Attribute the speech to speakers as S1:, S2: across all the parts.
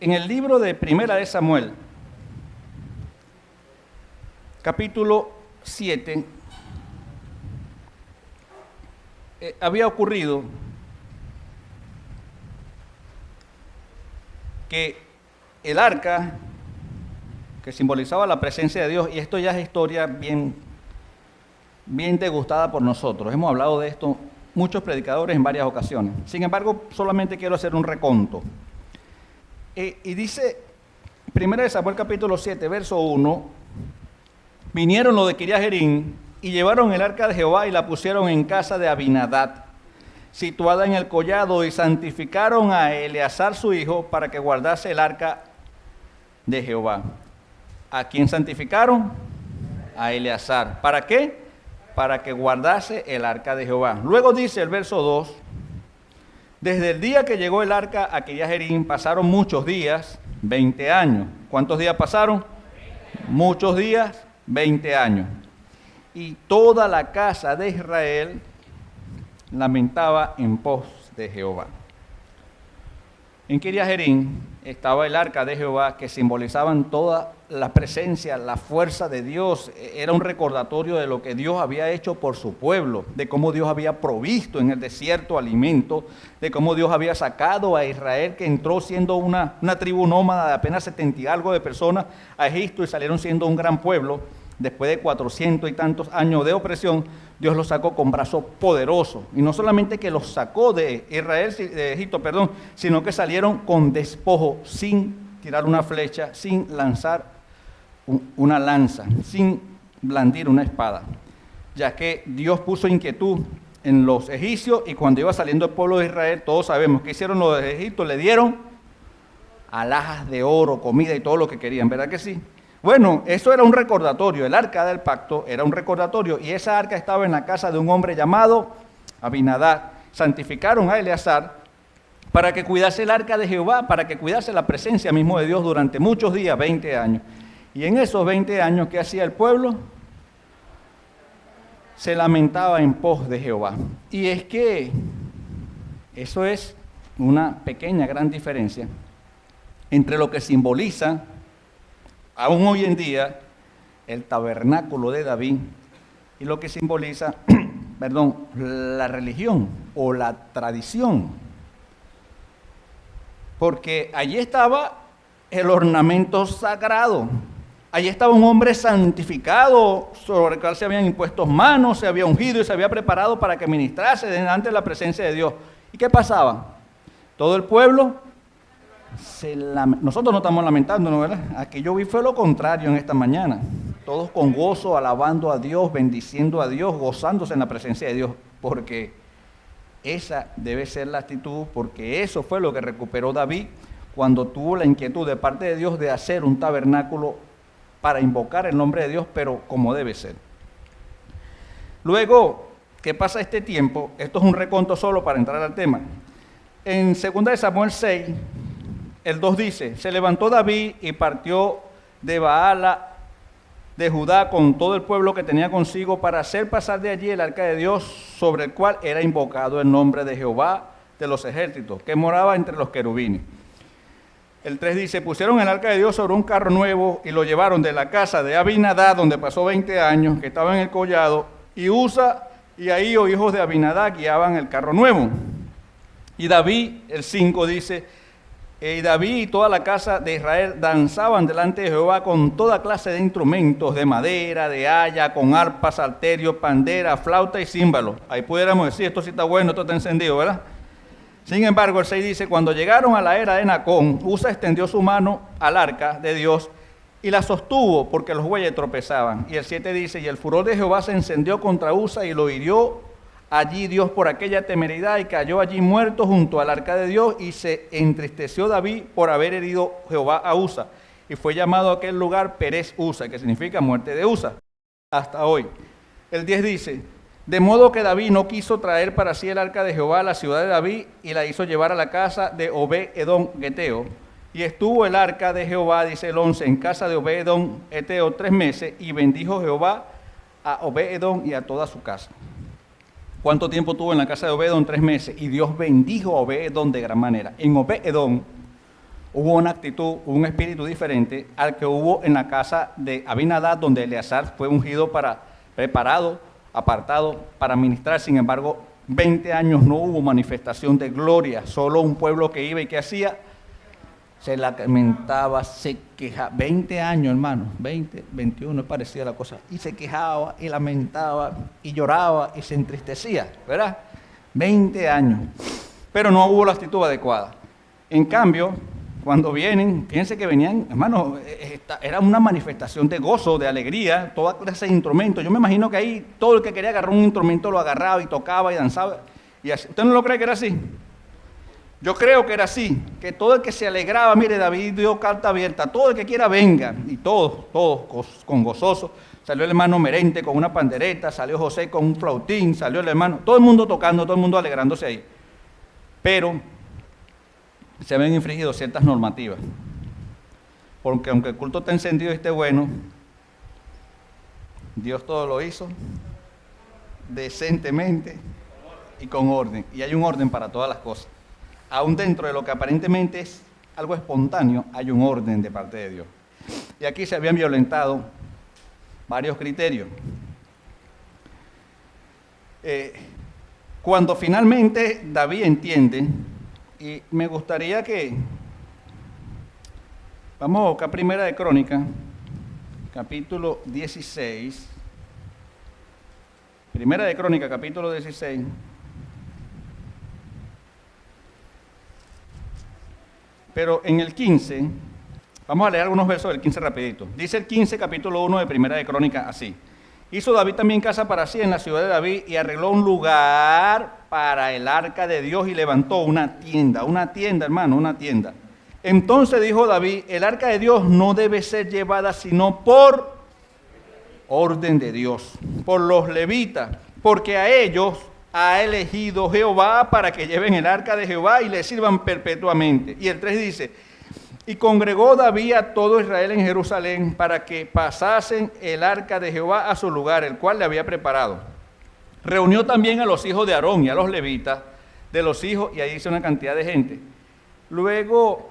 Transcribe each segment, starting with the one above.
S1: En el libro de Primera de Samuel, capítulo 7, había ocurrido que el arca, que simbolizaba la presencia de Dios, y esto ya es historia bien degustada por nosotros, hemos hablado de esto muchos predicadores en varias ocasiones, sin embargo solamente quiero hacer un reconto. Y dice, 1 Samuel capítulo 7, verso 1, vinieron los de Kiriat Jearim y llevaron el arca de Jehová y la pusieron en casa de Abinadab, situada en el collado, y santificaron a Eleazar su hijo para que guardase el arca de Jehová. ¿A quién santificaron? A Eleazar. ¿Para qué? Para que guardase el arca de Jehová. Luego dice el verso 2, desde el día que llegó el arca a Kiriat Jearim pasaron muchos días, 20 años. ¿Cuántos días pasaron? Muchos días, 20 años. Y toda la casa de Israel lamentaba en pos de Jehová. En Kiriat Jearim estaba el arca de Jehová, que simbolizaban toda la presencia, la fuerza de Dios. Era un recordatorio de lo que Dios había hecho por su pueblo, de cómo Dios había provisto en el desierto alimento, de cómo Dios había sacado a Israel, que entró siendo una tribu nómada de apenas 70 y algo de personas a Egipto y salieron siendo un gran pueblo. Después de 400 y tantos años de opresión, Dios los sacó con brazo poderoso. Y no solamente que los sacó de Egipto, sino que salieron con despojo, sin tirar una flecha, sin lanzar una lanza, sin blandir una espada. Ya que Dios puso inquietud en los egipcios, y cuando iba saliendo el pueblo de Israel, todos sabemos que hicieron los de Egipto, le dieron alhajas de oro, comida y todo lo que querían, ¿verdad que sí? Bueno, eso era un recordatorio, el arca del pacto era un recordatorio, y esa arca estaba en la casa de un hombre llamado Abinadab. Santificaron a Eleazar para que cuidase el arca de Jehová, para que cuidase la presencia mismo de Dios durante muchos días, 20 años. Y en esos 20 años, ¿qué hacía el pueblo? Se lamentaba en pos de Jehová. Y es que eso es una pequeña, gran diferencia entre lo que simboliza aún hoy en día el tabernáculo de David y lo que simboliza, la religión o la tradición. Porque allí estaba el ornamento sagrado, allí estaba un hombre santificado sobre el cual se habían impuesto manos, se había ungido y se había preparado para que ministrase delante de la presencia de Dios. ¿Y qué pasaba? Todo el pueblo nosotros no estamos lamentando, ¿no, verdad? Aquí yo vi fue lo contrario en esta mañana. Todos con gozo, alabando a Dios, bendiciendo a Dios, gozándose en la presencia de Dios, porque esa debe ser la actitud, porque eso fue lo que recuperó David cuando tuvo la inquietud de parte de Dios de hacer un tabernáculo para invocar el nombre de Dios, pero como debe ser. Luego, ¿qué pasa este tiempo? Esto es un reconto solo para entrar al tema. En 2 Samuel 6, el 2 dice, se levantó David y partió de Baala de Judá con todo el pueblo que tenía consigo para hacer pasar de allí el arca de Dios, sobre el cual era invocado el nombre de Jehová de los ejércitos, que moraba entre los querubines. El 3 dice, pusieron el arca de Dios sobre un carro nuevo y lo llevaron de la casa de Abinadab, donde pasó 20 años, que estaba en el collado, y Usa y Ahío, hijos de Abinadab, guiaban el carro nuevo. Y David, el 5 dice, y David y toda la casa de Israel danzaban delante de Jehová con toda clase de instrumentos de madera, de haya, con arpa, salterio, pandera, flauta y címbalo. Ahí pudiéramos decir, esto sí está bueno, esto está encendido, ¿verdad? Sin embargo, el 6 dice, cuando llegaron a la era de Nacón, Usa extendió su mano al arca de Dios y la sostuvo porque los bueyes tropezaban. Y el 7 dice, y el furor de Jehová se encendió contra Usa y lo hirió allí Dios por aquella temeridad, y cayó allí muerto junto al arca de Dios, y se entristeció David por haber herido Jehová a Usa, y fue llamado a aquel lugar Perez Usa, que significa muerte de Usa, hasta hoy. El 10 dice, de modo que David no quiso traer para sí el arca de Jehová a la ciudad de David, y la hizo llevar a la casa de Obed-edom Geteo, y estuvo el arca de Jehová, dice el 11, en casa de Obed-edom Geteo 3 meses, y bendijo Jehová a Obed-edom y a toda su casa. ¿Cuánto tiempo tuvo en la casa de Obed-edom? 3 meses. Y Dios bendijo a Obed-edom de gran manera. En Obed-edom hubo una actitud, un espíritu diferente al que hubo en la casa de Abinadab, donde Eleazar fue ungido preparado, apartado para ministrar. Sin embargo, 20 años no hubo manifestación de gloria, solo un pueblo que iba y que hacía, se lamentaba, se quejaba. 20 años, hermano, 20, 21, parecía la cosa, y se quejaba y lamentaba y lloraba y se entristecía, ¿verdad? 20 años, pero no hubo la actitud adecuada. En cambio, cuando vienen, fíjense que venían, hermano, era una manifestación de gozo, de alegría, toda clase de instrumentos. Yo me imagino que ahí todo el que quería agarrar un instrumento lo agarraba y tocaba y danzaba. Y así. ¿Usted no lo cree que era así? Yo creo que era así, que todo el que se alegraba, mire, David dio carta abierta, todo el que quiera venga, y todos con gozoso. Salió el hermano Merente con una pandereta, salió José con un flautín, salió el hermano, todo el mundo tocando, todo el mundo alegrándose ahí. Pero se habían infringido ciertas normativas, porque aunque el culto esté encendido y esté bueno, Dios todo lo hizo decentemente y con orden, y hay un orden para todas las cosas. Aún dentro de lo que aparentemente es algo espontáneo, hay un orden de parte de Dios. Y aquí se habían violentado varios criterios. Cuando finalmente David entiende, y me gustaría que vamos a buscar Primera de Crónicas, capítulo 16. Primera de Crónicas, capítulo 16. Pero en el 15, vamos a leer algunos versos del 15 rapidito. Dice el 15, capítulo 1 de Primera de Crónicas, así. Hizo David también casa para sí en la ciudad de David y arregló un lugar para el arca de Dios y levantó una tienda, hermano, una tienda. Entonces dijo David, el arca de Dios no debe ser llevada sino por orden de Dios, por los levitas, porque a ellos ha elegido Jehová para que lleven el arca de Jehová y le sirvan perpetuamente. Y el 3 dice, y congregó David a todo Israel en Jerusalén para que pasasen el arca de Jehová a su lugar, el cual le había preparado. Reunió también a los hijos de Aarón y a los levitas de los hijos, y ahí dice una cantidad de gente. Luego,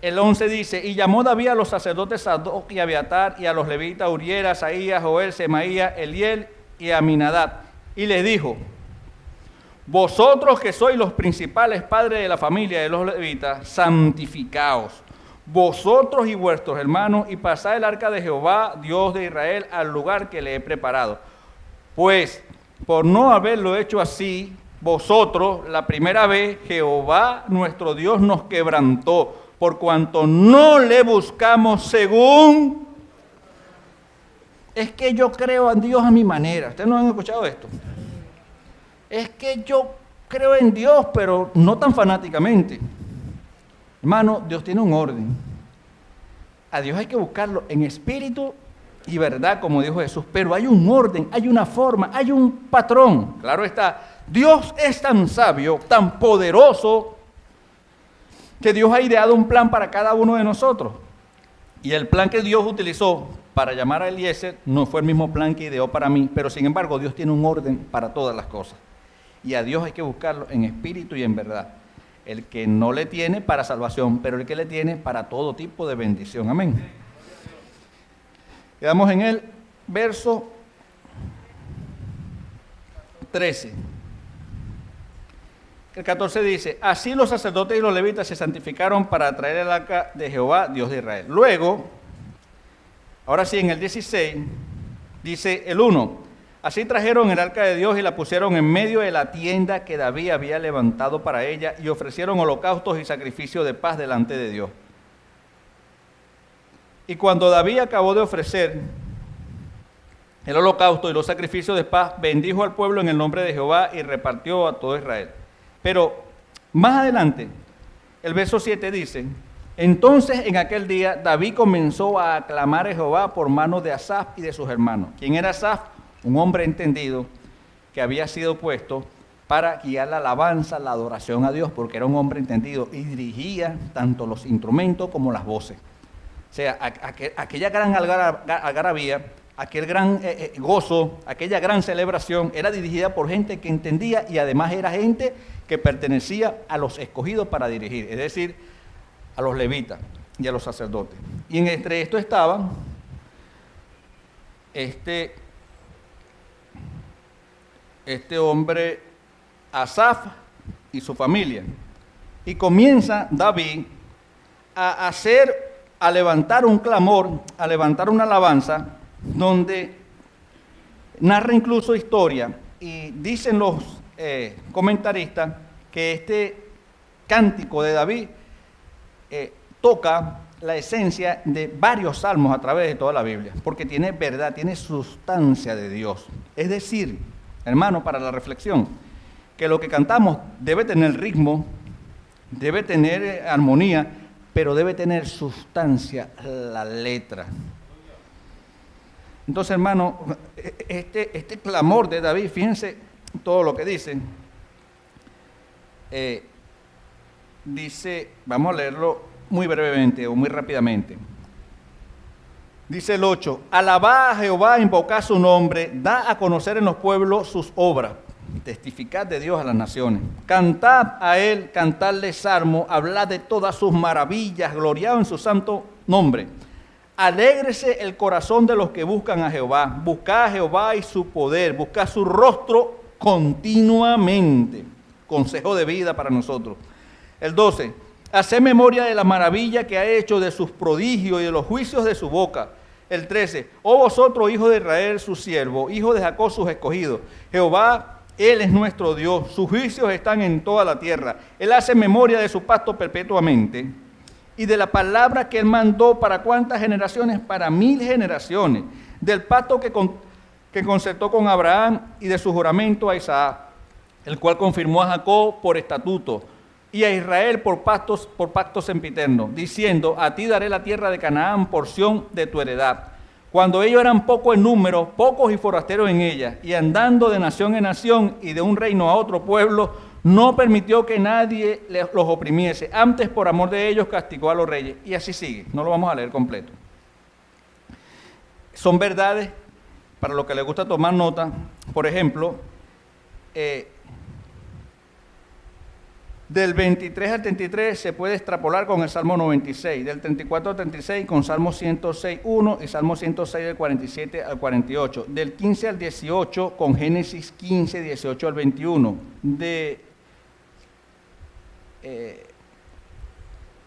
S1: el 11 dice, y llamó David a los sacerdotes Sadoc y Abiatar, y a los levitas Uriel, Asaías, Joel, Semaías, Eliel y Aminadab. Y les dijo, vosotros que sois los principales padres de la familia de los levitas, santificaos, vosotros y vuestros hermanos, y pasad el arca de Jehová, Dios de Israel, al lugar que le he preparado. Pues, por no haberlo hecho así, vosotros, la primera vez, Jehová nuestro Dios nos quebrantó, por cuanto no le buscamos según... Es que yo creo en Dios a mi manera. ¿Ustedes no han escuchado esto? Es que yo creo en Dios, pero no tan fanáticamente. Hermano, Dios tiene un orden. A Dios hay que buscarlo en espíritu y verdad, como dijo Jesús. Pero hay un orden, hay una forma, hay un patrón. Claro está, Dios es tan sabio, tan poderoso, que Dios ha ideado un plan para cada uno de nosotros. Y el plan que Dios utilizó para llamar a Eliezer no fue el mismo plan que ideó para mí, pero sin embargo Dios tiene un orden para todas las cosas. Y a Dios hay que buscarlo en espíritu y en verdad. El que no le tiene para salvación, pero el que le tiene para todo tipo de bendición. Amén. Quedamos en el verso 13. El 14 dice, así los sacerdotes y los levitas se santificaron para traer el arca de Jehová, Dios de Israel. Luego, ahora sí, en el 16, dice el 1, así trajeron el arca de Dios y la pusieron en medio de la tienda que David había levantado para ella y ofrecieron holocaustos y sacrificios de paz delante de Dios. Y cuando David acabó de ofrecer el holocausto y los sacrificios de paz, bendijo al pueblo en el nombre de Jehová y repartió a todo Israel. Pero más adelante, el verso 7 dice, entonces en aquel día David comenzó a aclamar a Jehová por mano de Asaf y de sus hermanos. ¿Quién era Asaf? Un hombre entendido que había sido puesto para guiar la alabanza, la adoración a Dios, porque era un hombre entendido y dirigía tanto los instrumentos como las voces. O sea, aquella gran algarabía, aquel gran gozo, aquella gran celebración era dirigida por gente que entendía y además era gente que pertenecía a los escogidos para dirigir. Es decir, a los levitas y a los sacerdotes. Y entre esto estaban este hombre Asaf y su familia. Y comienza David a levantar un clamor, a levantar una alabanza, donde narra incluso historia. Y dicen los comentaristas que este cántico de David toca la esencia de varios salmos a través de toda la Biblia, porque tiene verdad, tiene sustancia de Dios. Es decir, hermano, para la reflexión, que lo que cantamos debe tener ritmo, debe tener armonía, pero debe tener sustancia la letra. Entonces, hermano, este clamor de David, fíjense todo lo que dice. Dice, vamos a leerlo muy brevemente o muy rápidamente. Dice el 8, alabad a Jehová, invocad su nombre, da a conocer en los pueblos sus obras, testificad de Dios a las naciones, cantad a él, cantadle salmo, hablad de todas sus maravillas, gloriado en su santo nombre. Alégrese el corazón de los que buscan a Jehová, buscad a Jehová y su poder, buscad su rostro continuamente. Consejo de vida para nosotros. El 12, haced memoria de la maravilla que ha hecho, de sus prodigios y de los juicios de su boca. El 13, oh vosotros, hijos de Israel, su siervo, hijos de Jacob, sus escogidos. Jehová, Él es nuestro Dios, sus juicios están en toda la tierra. Él hace memoria de su pacto perpetuamente y de la palabra que Él mandó para cuántas generaciones, para 1000 generaciones, del pacto que concertó con Abraham y de su juramento a Isaac, el cual confirmó a Jacob por estatuto y a Israel por pactos sempiternos, diciendo, a ti daré la tierra de Canaán, porción de tu heredad. Cuando ellos eran pocos en número, pocos y forasteros en ella, y andando de nación en nación y de un reino a otro pueblo, no permitió que nadie los oprimiese. Antes, por amor de ellos, castigó a los reyes. Y así sigue, no lo vamos a leer completo. Son verdades para los que les gusta tomar nota. Por ejemplo, del 23 al 33 se puede extrapolar con el Salmo 96, del 34 al 36 con Salmo 106.1 y Salmo 106 del 47 al 48, del 15 al 18 con Génesis 15, 18 al 21,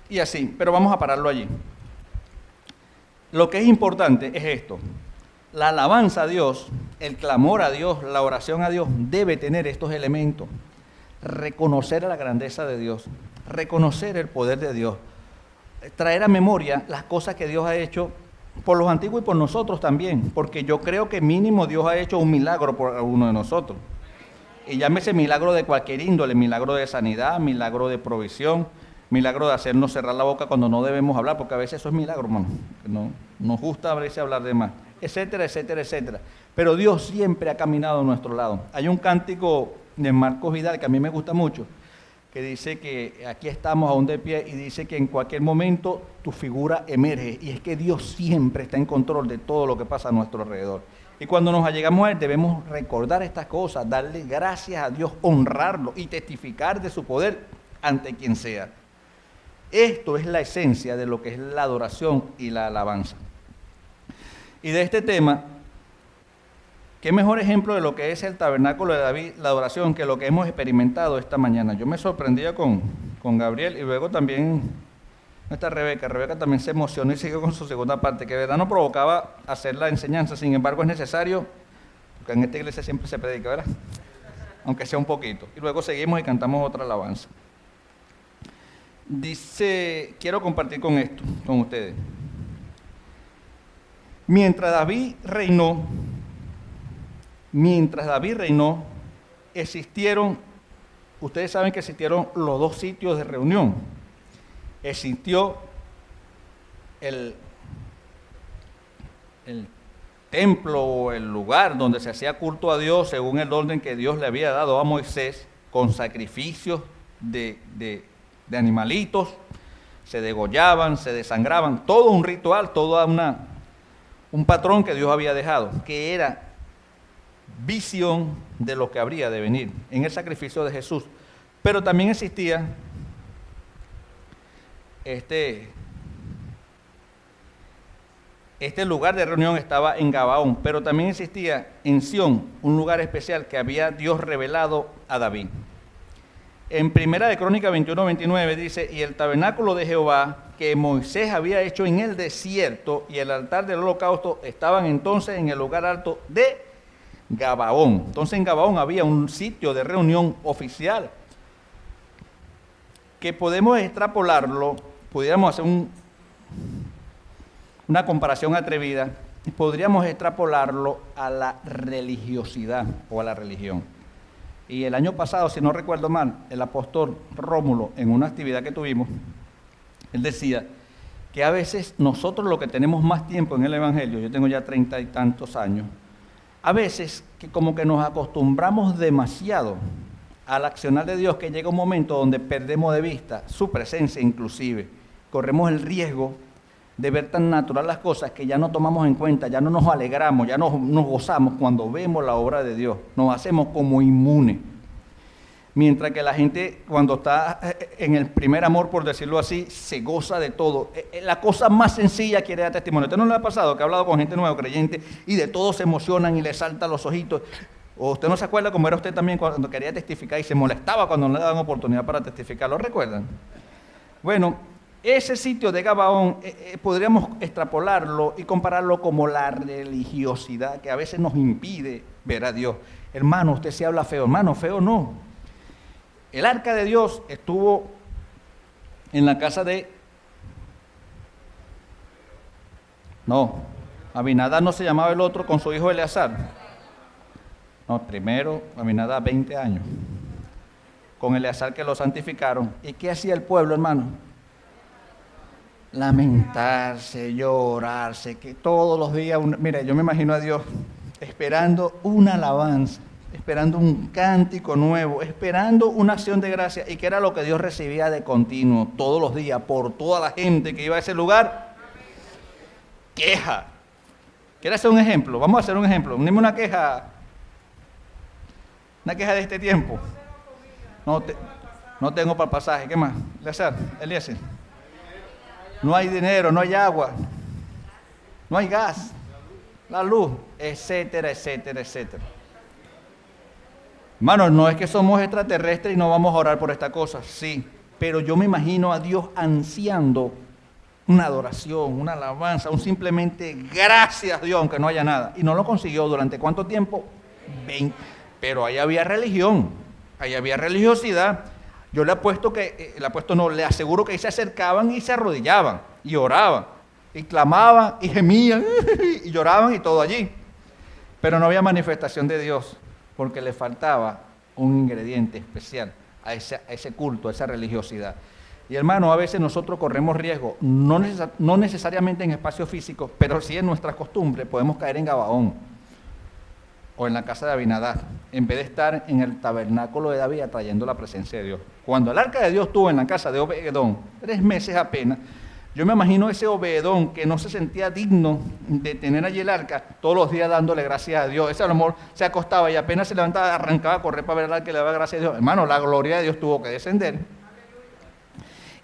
S1: y así, pero vamos a pararlo allí. Lo que es importante es esto: la alabanza a Dios, el clamor a Dios, la oración a Dios debe tener estos elementos. Reconocer la grandeza de Dios, reconocer el poder de Dios, traer a memoria las cosas que Dios ha hecho por los antiguos y por nosotros también, porque yo creo que mínimo Dios ha hecho un milagro por alguno de nosotros. Y llámese milagro de cualquier índole, milagro de sanidad, milagro de provisión, milagro de hacernos cerrar la boca cuando no debemos hablar, porque a veces eso es milagro, hermano. No nos gusta a veces hablar de más, etcétera, etcétera, etcétera. Pero Dios siempre ha caminado a nuestro lado. Hay un cántico de Marcos Vidal que a mí me gusta mucho, que dice que aquí estamos aún de pie y dice que en cualquier momento tu figura emerge, y es que Dios siempre está en control de todo lo que pasa a nuestro alrededor. Y cuando nos allegamos a Él debemos recordar estas cosas, darle gracias a Dios, honrarlo y testificar de su poder ante quien sea. Esto es la esencia de lo que es la adoración y la alabanza. Y de este tema, ¿qué mejor ejemplo de lo que es el tabernáculo de David, la adoración, que lo que hemos experimentado esta mañana? Yo me sorprendía con Gabriel, y luego también nuestra Rebeca. Rebeca también se emocionó y siguió con su segunda parte, que de verdad no provocaba hacer la enseñanza. Sin embargo, es necesario, porque en esta iglesia siempre se predica, ¿verdad? Aunque sea un poquito. Y luego seguimos y cantamos otra alabanza. Dice, quiero compartir con esto, con ustedes. Mientras David reinó, existieron, ustedes saben que existieron los dos sitios de reunión. Existió el templo o el lugar donde se hacía culto a Dios según el orden que Dios le había dado a Moisés, con sacrificios de animalitos, se degollaban, se desangraban, todo un ritual, todo un patrón que Dios había dejado, que era visión de lo que habría de venir en el sacrificio de Jesús. Pero también existía este lugar de reunión estaba en Gabaón, pero también existía en Sión un lugar especial que había Dios revelado a David. En Primera de Crónicas 21-29 dice, y el tabernáculo de Jehová que Moisés había hecho en el desierto y el altar del holocausto estaban entonces en el lugar alto de Gabaón. Entonces en Gabaón había un sitio de reunión oficial que podemos extrapolarlo, pudiéramos hacer una comparación atrevida, podríamos extrapolarlo a la religiosidad o a la religión. Y el año pasado, si no recuerdo mal, el apóstol Rómulo, en una actividad que tuvimos, él decía que a veces nosotros los que tenemos más tiempo en el Evangelio, yo tengo ya 30 y tantos años, a veces que como que nos acostumbramos demasiado al accionar de Dios, que llega un momento donde perdemos de vista su presencia inclusive, corremos el riesgo de ver tan natural las cosas que ya no tomamos en cuenta, ya no nos alegramos, ya nos gozamos cuando vemos la obra de Dios, nos hacemos como inmunes. Mientras que la gente cuando está en el primer amor, por decirlo así, se goza de todo. La cosa más sencilla quiere dar testimonio. ¿Usted no le ha pasado que ha hablado con gente nueva creyente y de todo se emocionan y le saltan los ojitos? ¿O usted no se acuerda cómo era usted también cuando quería testificar y se molestaba cuando no le daban oportunidad para testificar? ¿Lo recuerdan? Bueno, ese sitio de Gabaón podríamos extrapolarlo y compararlo como la religiosidad que a veces nos impide ver a Dios. Hermano, usted se habla feo. Hermano, feo no. El arca de Dios estuvo en la casa de... No, Abinadab no se llamaba el otro con su hijo Eleazar. No, primero Abinadab 20 años. Con Eleazar que lo santificaron. ¿Y qué hacía el pueblo, hermano? Lamentarse, llorarse, que todos los días... Mire, yo me imagino a Dios esperando una alabanza, esperando un cántico nuevo, esperando una acción de gracia, y que era lo que Dios recibía de continuo, todos los días, por toda la gente que iba a ese lugar. Queja. ¿Quiere hacer un ejemplo? Vamos a hacer un ejemplo. Dime una queja de este tiempo. No tengo para el pasaje. ¿Qué más? Eliezer. No hay dinero, no hay agua, no hay gas, la luz, etcétera, etcétera, etcétera. Hermanos, no es que somos extraterrestres y no vamos a orar por esta cosa, sí, pero yo me imagino a Dios ansiando una adoración, una alabanza, un simplemente gracias a Dios, aunque no haya nada. Y no lo consiguió. ¿Durante cuánto tiempo? 20. Pero ahí había religión, ahí había religiosidad. Yo le le aseguro que ahí se acercaban y se arrodillaban, y oraban, y clamaban, y gemían, y lloraban, y todo allí. Pero no había manifestación de Dios, porque le faltaba un ingrediente especial a ese culto, a esa religiosidad. Y hermano, a veces nosotros corremos riesgo, no necesariamente en espacio físico, pero sí en nuestra costumbre, podemos caer en Gabaón, o en la casa de Abinadab, en vez de estar en el tabernáculo de David atrayendo la presencia de Dios. Cuando el arca de Dios estuvo en la casa de Obededón, 3 meses apenas, yo me imagino ese Obededón que no se sentía digno de tener allí el arca, todos los días dándole gracias a Dios. Ese a lo mejor se acostaba y apenas se levantaba, arrancaba a correr para ver el arca y le daba gracias a Dios. Hermano, la gloria de Dios tuvo que descender.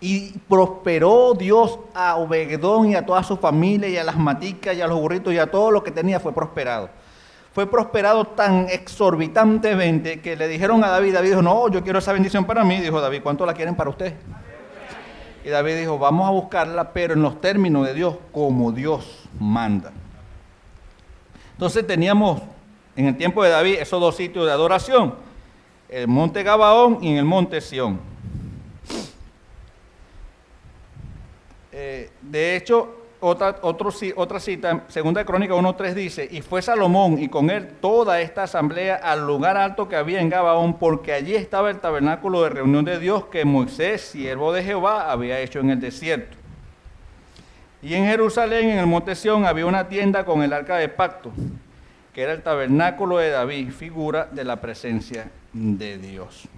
S1: Y prosperó Dios a Obededón y a toda su familia y a las maticas y a los burritos y a todo lo que tenía fue prosperado. Fue prosperado tan exorbitantemente que le dijeron a David, dijo, no, yo quiero esa bendición para mí. Dijo David, ¿cuánto la quieren para usted? Y David dijo, vamos a buscarla, pero en los términos de Dios, como Dios manda. Entonces teníamos, en el tiempo de David, esos 2 sitios de adoración, el monte Gabaón y en el monte Sión. De hecho, otra cita, 2 Crónicas 1:3 dice, y fue Salomón y con él toda esta asamblea al lugar alto que había en Gabaón, porque allí estaba el tabernáculo de reunión de Dios que Moisés, siervo de Jehová, había hecho en el desierto. Y en Jerusalén, en el monte Sión, había una tienda con el arca de pacto, que era el tabernáculo de David, figura de la presencia de Dios.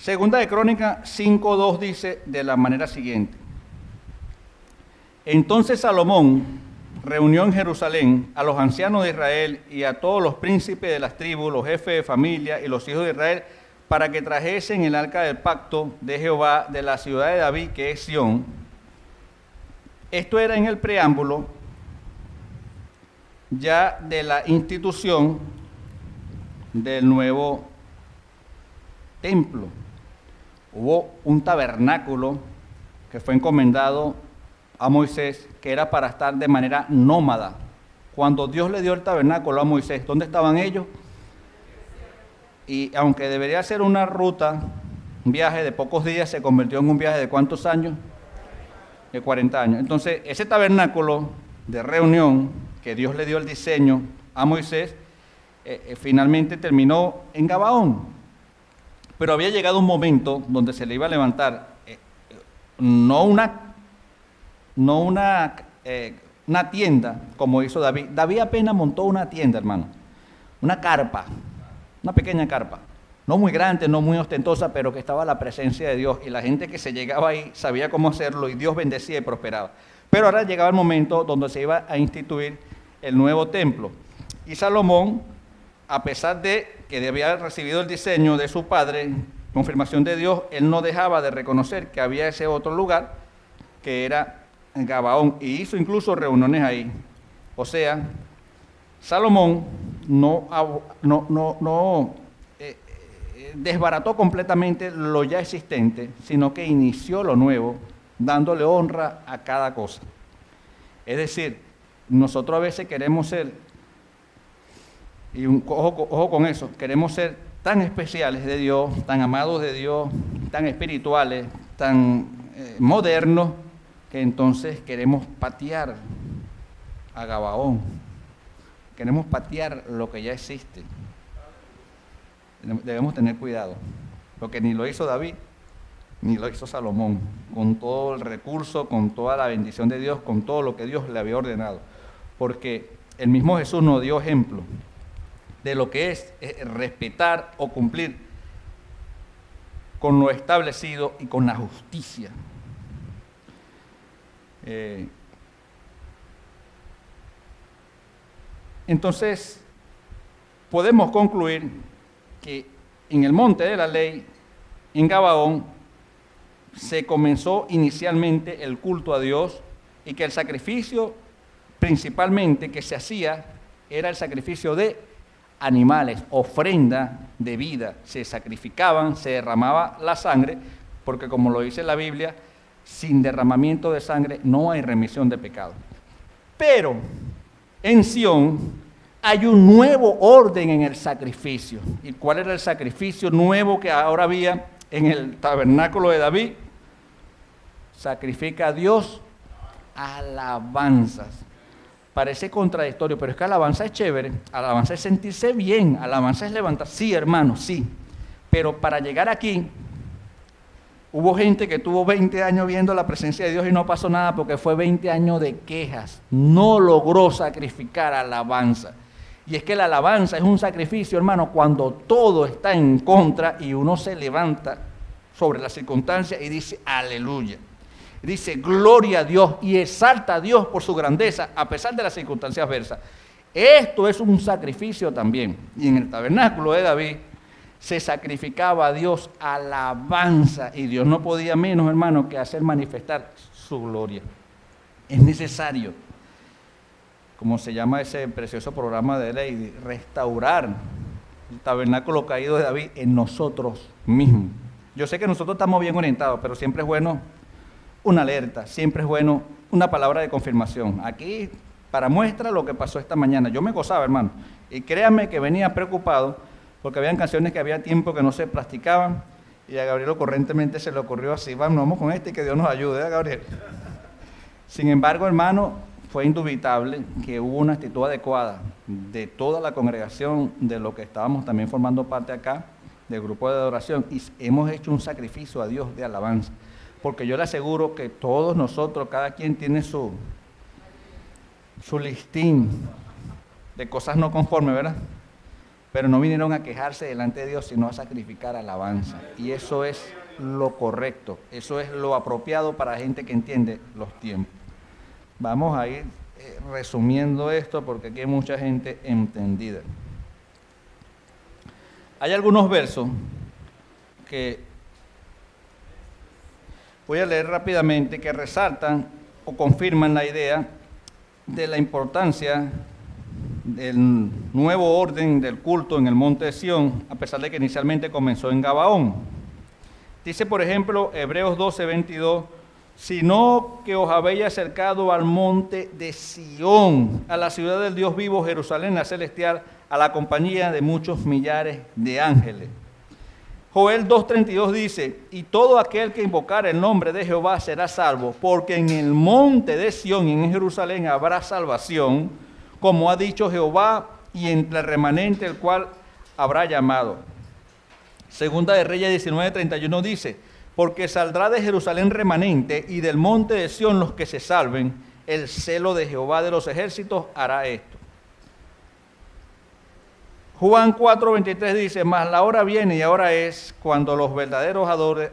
S1: 2 Crónicas 5:2 dice de la manera siguiente. Entonces Salomón reunió en Jerusalén a los ancianos de Israel y a todos los príncipes de las tribus, los jefes de familia y los hijos de Israel, para que trajesen el arca del pacto de Jehová de la ciudad de David, que es Sión. Esto era en el preámbulo ya de la institución del nuevo templo. Hubo un tabernáculo que fue encomendado a Moisés, que era para estar de manera nómada. Cuando Dios le dio el tabernáculo a Moisés, ¿dónde estaban ellos? Y aunque debería ser una ruta, un viaje de pocos días, se convirtió en un viaje de ¿cuántos años? De 40 años. Entonces, ese tabernáculo de reunión que Dios le dio el diseño a Moisés, finalmente terminó en Gabaón. Pero había llegado un momento donde se le iba a levantar no una tienda como hizo David. David apenas montó una tienda, hermano, una carpa, una pequeña carpa, no muy grande, no muy ostentosa, pero que estaba la presencia de Dios y la gente que se llegaba ahí sabía cómo hacerlo y Dios bendecía y prosperaba. Pero ahora llegaba el momento donde se iba a instituir el nuevo templo. Y Salomón, a pesar de que había recibido el diseño de su padre, confirmación de Dios, él no dejaba de reconocer que había ese otro lugar que era Gabaón, y hizo incluso reuniones ahí. O sea, Salomón no desbarató completamente lo ya existente, sino que inició lo nuevo, dándole honra a cada cosa. Es decir, nosotros a veces queremos ser, y ojo con eso, queremos ser tan especiales de Dios, tan amados de Dios, tan espirituales, tan modernos, que entonces queremos patear a Gabaón, queremos patear lo que ya existe. Debemos tener cuidado, porque ni lo hizo David, ni lo hizo Salomón, con todo el recurso, con toda la bendición de Dios, con todo lo que Dios le había ordenado, porque el mismo Jesús nos dio ejemplo de lo que es respetar o cumplir con lo establecido y con la justicia. Entonces, podemos concluir que en el monte de la ley, en Gabaón, se comenzó inicialmente el culto a Dios y que el sacrificio principalmente que se hacía era el sacrificio de animales, ofrenda de vida. Se sacrificaban, se derramaba la sangre, porque como lo dice la Biblia, sin derramamiento de sangre no hay remisión de pecado. Pero en Sión hay un nuevo orden en el sacrificio. ¿Y cuál era el sacrificio nuevo que ahora había en el tabernáculo de David? Sacrifica a Dios alabanzas. Parece contradictorio, pero es que alabanza es chévere, alabanza es sentirse bien, alabanza es levantar. Sí, hermano, sí. Pero para llegar aquí, hubo gente que tuvo 20 años viendo la presencia de Dios y no pasó nada porque fue 20 años de quejas. No logró sacrificar alabanza. Y es que la alabanza es un sacrificio, hermano, cuando todo está en contra y uno se levanta sobre las circunstancias y dice aleluya. Dice gloria a Dios y exalta a Dios por su grandeza a pesar de las circunstancias adversas. Esto es un sacrificio también. Y en el tabernáculo de David se sacrificaba a Dios alabanza y Dios no podía menos, hermano, que hacer manifestar su gloria. Es necesario, como se llama ese precioso programa de ley, restaurar el tabernáculo caído de David en nosotros mismos. Yo sé que nosotros estamos bien orientados, pero siempre es bueno una alerta, siempre es bueno una palabra de confirmación. Aquí, para muestra lo que pasó esta mañana, yo me gozaba, hermano, y créanme que venía preocupado, porque habían canciones que había tiempo que no se practicaban, y a Gabriel ocurrentemente se le ocurrió así, vamos con este y que Dios nos ayude, ¿eh, Gabriel? Sin embargo, hermano, fue indubitable que hubo una actitud adecuada de toda la congregación, de lo que estábamos también formando parte acá, del grupo de adoración, y hemos hecho un sacrificio a Dios de alabanza. Porque yo le aseguro que todos nosotros, cada quien tiene su listín de cosas no conformes, ¿verdad? Pero no vinieron a quejarse delante de Dios, sino a sacrificar alabanza. Y eso es lo correcto, eso es lo apropiado para gente que entiende los tiempos. Vamos a ir resumiendo esto porque aquí hay mucha gente entendida. Hay algunos versos que voy a leer rápidamente, que resaltan o confirman la idea de la importancia del nuevo orden del culto en el monte de Sión, a pesar de que inicialmente comenzó en Gabaón. Dice, por ejemplo, Hebreos 12:22, sino que os habéis acercado al monte de Sión, a la ciudad del Dios vivo, Jerusalén, la celestial, a la compañía de muchos millares de ángeles. Joel 2:32 dice, y todo aquel que invocar el nombre de Jehová será salvo, porque en el monte de Sión y en Jerusalén habrá salvación, como ha dicho Jehová, y entre el remanente el cual habrá llamado. Segunda de Reyes 19:31 dice, porque saldrá de Jerusalén remanente y del monte de Sión los que se salven, el celo de Jehová de los ejércitos hará esto. Juan 4:23 dice, mas la hora viene y ahora es cuando los verdaderos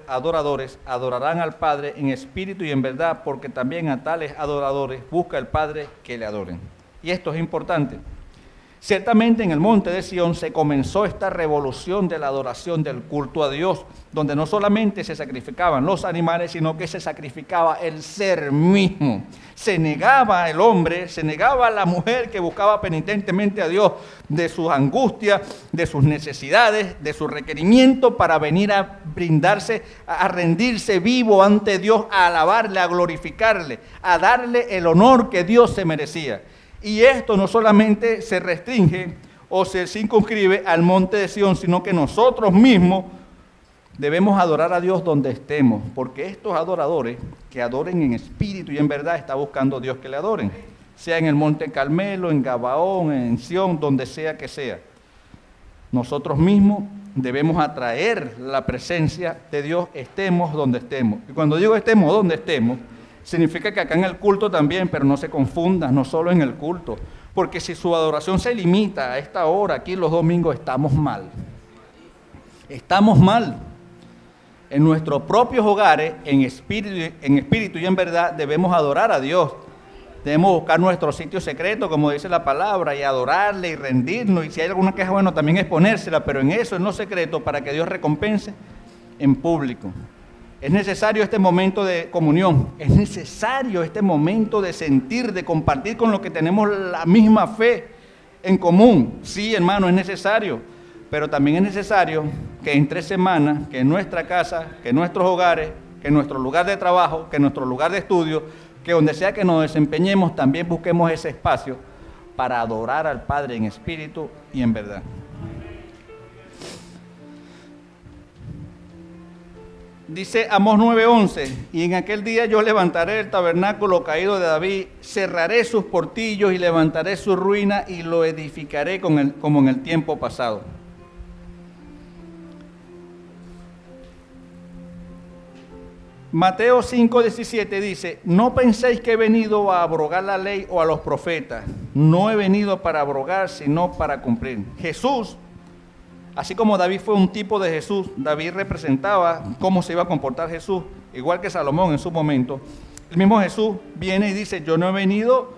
S1: adoradores adorarán al Padre en espíritu y en verdad, porque también a tales adoradores busca el Padre que le adoren. Y esto es importante. Ciertamente en el monte de Sión se comenzó esta revolución de la adoración, del culto a Dios, donde no solamente se sacrificaban los animales, sino que se sacrificaba el ser mismo. Se negaba el hombre, se negaba la mujer que buscaba penitentemente a Dios de sus angustias, de sus necesidades, de su requerimiento para venir a brindarse, a rendirse vivo ante Dios, a alabarle, a glorificarle, a darle el honor que Dios se merecía. Y esto no solamente se restringe o se circunscribe al monte de Sión, sino que nosotros mismos debemos adorar a Dios donde estemos, porque estos adoradores que adoren en espíritu y en verdad está buscando Dios que le adoren, sea en el monte Carmelo, en Gabaón, en Sión, donde sea que sea. Nosotros mismos debemos atraer la presencia de Dios, estemos donde estemos. Y cuando digo estemos donde estemos, significa que acá en el culto también, pero no se confundan, no solo en el culto, porque si su adoración se limita a esta hora, aquí los domingos, estamos mal. Estamos mal. En nuestros propios hogares, en espíritu y en verdad, debemos adorar a Dios. Debemos buscar nuestro sitio secreto, como dice la palabra, y adorarle y rendirnos. Y si hay alguna queja, bueno, también exponérsela, pero en eso, en lo secreto, para que Dios recompense en público. Es necesario este momento de comunión, es necesario este momento de sentir, de compartir con los que tenemos la misma fe en común. Sí, hermano, es necesario, pero también es necesario que en 3 semanas, que en nuestra casa, que en nuestros hogares, que en nuestro lugar de trabajo, que en nuestro lugar de estudio, que donde sea que nos desempeñemos, también busquemos ese espacio para adorar al Padre en espíritu y en verdad. Dice Amós 9:11, y en aquel día yo levantaré el tabernáculo caído de David, cerraré sus portillos y levantaré su ruina y lo edificaré como en el tiempo pasado. Mateo 5:17 dice, no penséis que he venido a abrogar la ley o a los profetas, no he venido para abrogar, sino para cumplir. Jesús, así como David fue un tipo de Jesús, David representaba cómo se iba a comportar Jesús, igual que Salomón en su momento. El mismo Jesús viene y dice, yo no he venido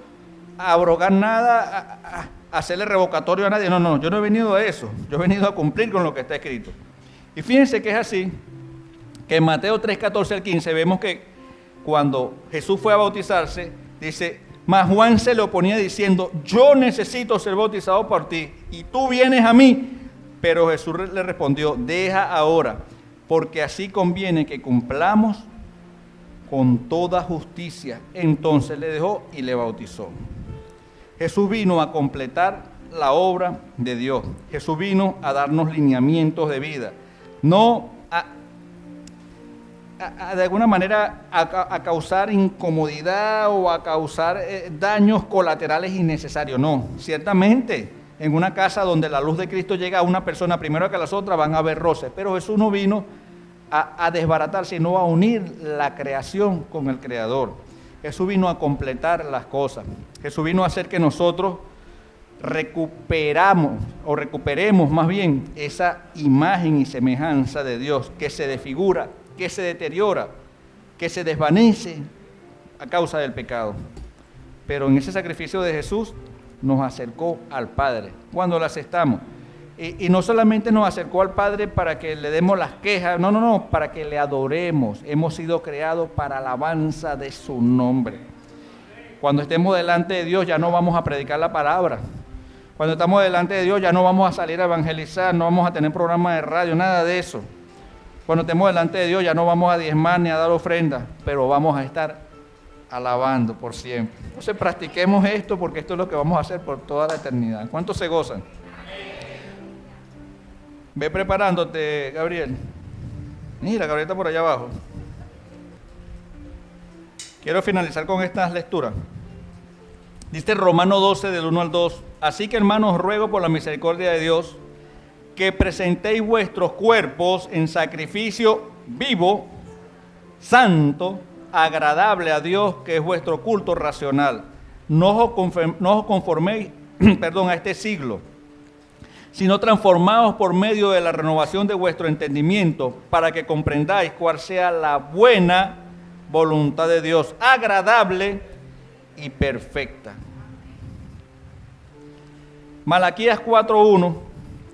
S1: a abrogar nada, a hacerle revocatorio a nadie. No, yo no he venido a eso, yo he venido a cumplir con lo que está escrito. Y fíjense que es así, que en Mateo 3:14 al 15 vemos que cuando Jesús fue a bautizarse, dice, mas Juan se le oponía diciendo, yo necesito ser bautizado por ti, y tú vienes a mí. Pero Jesús le respondió, deja ahora, porque así conviene que cumplamos con toda justicia. Entonces le dejó y le bautizó. Jesús vino a completar la obra de Dios. Jesús vino a darnos lineamientos de vida. No de alguna manera a causar incomodidad o a causar daños colaterales innecesarios. No, ciertamente. En una casa donde la luz de Cristo llega a una persona primero que a las otras van a haber roces, pero Jesús no vino a desbaratar, sino a unir la creación con el Creador. Jesús vino a completar las cosas. Jesús vino a hacer que nosotros recuperemos más bien esa imagen y semejanza de Dios que se desfigura, que se deteriora, que se desvanece a causa del pecado. Pero en ese sacrificio de Jesús nos acercó al Padre. Cuando lo aceptamos, Y no solamente nos acercó al Padre para que le demos las quejas, no, para que le adoremos. Hemos sido creados para alabanza de su nombre. Cuando estemos delante de Dios ya no vamos a predicar la palabra. Cuando estamos delante de Dios ya no vamos a salir a evangelizar, no vamos a tener programa de radio, nada de eso. Cuando estemos delante de Dios ya no vamos a diezmar ni a dar ofrendas, pero vamos a estar alabando por siempre. Entonces practiquemos esto porque esto es lo que vamos a hacer por toda la eternidad. ¿Cuántos se gozan? Ve preparándote, Gabriel. Mira, Gabriel está por allá abajo. Quiero finalizar con estas lecturas. Dice Romano 12, del 1 al 2. Así que, hermanos, ruego por la misericordia de Dios que presentéis vuestros cuerpos en sacrificio vivo, santo, agradable a Dios, que es vuestro culto racional. No os conforméis a este siglo, sino transformaos por medio de la renovación de vuestro entendimiento, para que comprendáis cuál sea la buena voluntad de Dios, agradable y perfecta. Malaquías 4:1,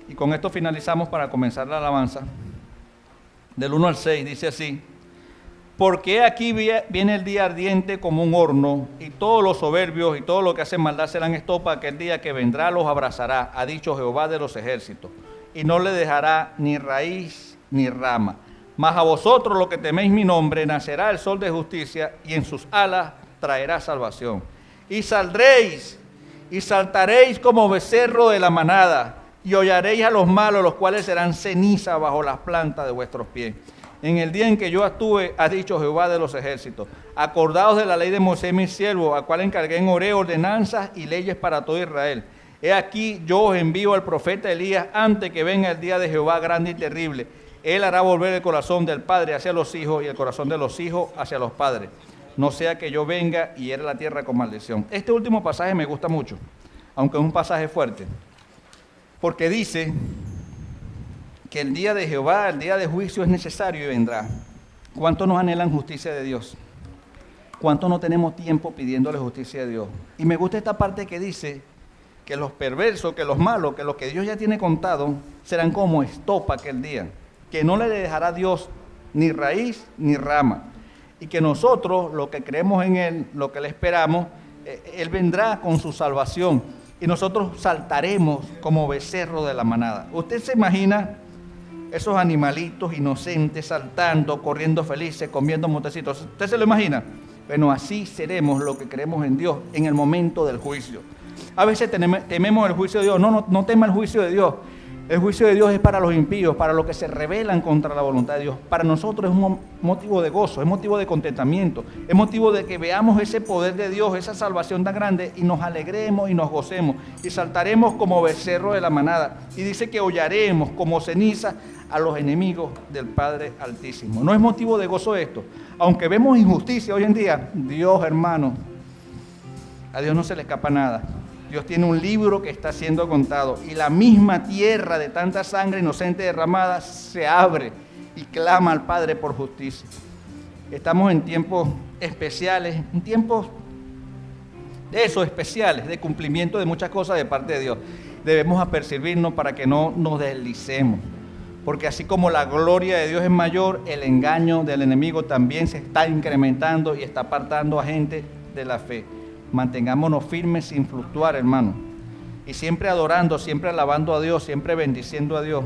S1: y con esto finalizamos para comenzar la alabanza, del 1 al 6, dice así: porque aquí viene el día ardiente como un horno, y todos los soberbios y todos los que hacen maldad serán estopa. Aquel día que vendrá los abrazará, ha dicho Jehová de los ejércitos, y no le dejará ni raíz ni rama. Mas a vosotros, los que teméis mi nombre, nacerá el sol de justicia, y en sus alas traerá salvación. Y saldréis y saltaréis como becerro de la manada, y hollaréis a los malos, los cuales serán ceniza bajo las plantas de vuestros pies. En el día en que yo actúe, ha dicho Jehová de los ejércitos, acordaos de la ley de Moisés mi siervo, a cual encargué en Horeb ordenanzas y leyes para todo Israel. He aquí, yo os envío al profeta Elías antes que venga el día de Jehová grande y terrible. Él hará volver el corazón del padre hacia los hijos y el corazón de los hijos hacia los padres. No sea que yo venga y hiera la tierra con maldición. Este último pasaje me gusta mucho, aunque es un pasaje fuerte, porque dice que el día de Jehová, el día de juicio es necesario y vendrá. ¿Cuánto nos anhelan justicia de Dios? ¿Cuánto no tenemos tiempo pidiéndole justicia de Dios? Y me gusta esta parte que dice que los perversos, que los malos, que los que Dios ya tiene contado, serán como estopa aquel día, que no le dejará Dios ni raíz ni rama. Y que nosotros, los que creemos en Él, lo que le esperamos, Él vendrá con su salvación. Y nosotros saltaremos como becerro de la manada. ¿Usted se imagina esos animalitos inocentes saltando, corriendo felices, comiendo montecitos? ¿Usted se lo imagina? Bueno, así seremos los que creemos en Dios en el momento del juicio. A veces tememos el juicio de Dios. No tema el juicio de Dios. El juicio de Dios es para los impíos, para los que se rebelan contra la voluntad de Dios. Para nosotros es un motivo de gozo, es motivo de contentamiento, es motivo de que veamos ese poder de Dios, esa salvación tan grande, y nos alegremos y nos gocemos, y saltaremos como becerro de la manada. Y dice que hollaremos como ceniza a los enemigos del Padre Altísimo. ¿No es motivo de gozo esto? Aunque vemos injusticia hoy en día, Dios, hermano, a Dios no se le escapa nada. Dios tiene un libro que está siendo contado, y la misma tierra de tanta sangre inocente derramada se abre y clama al Padre por justicia. Estamos en tiempos especiales, en tiempos de esos especiales, de cumplimiento de muchas cosas de parte de Dios. Debemos apercibirnos para que no nos deslicemos, porque así como la gloria de Dios es mayor, el engaño del enemigo también se está incrementando y está apartando a gente de la fe. Mantengámonos firmes sin fluctuar, hermano, y siempre adorando, siempre alabando a Dios, siempre bendiciendo a Dios,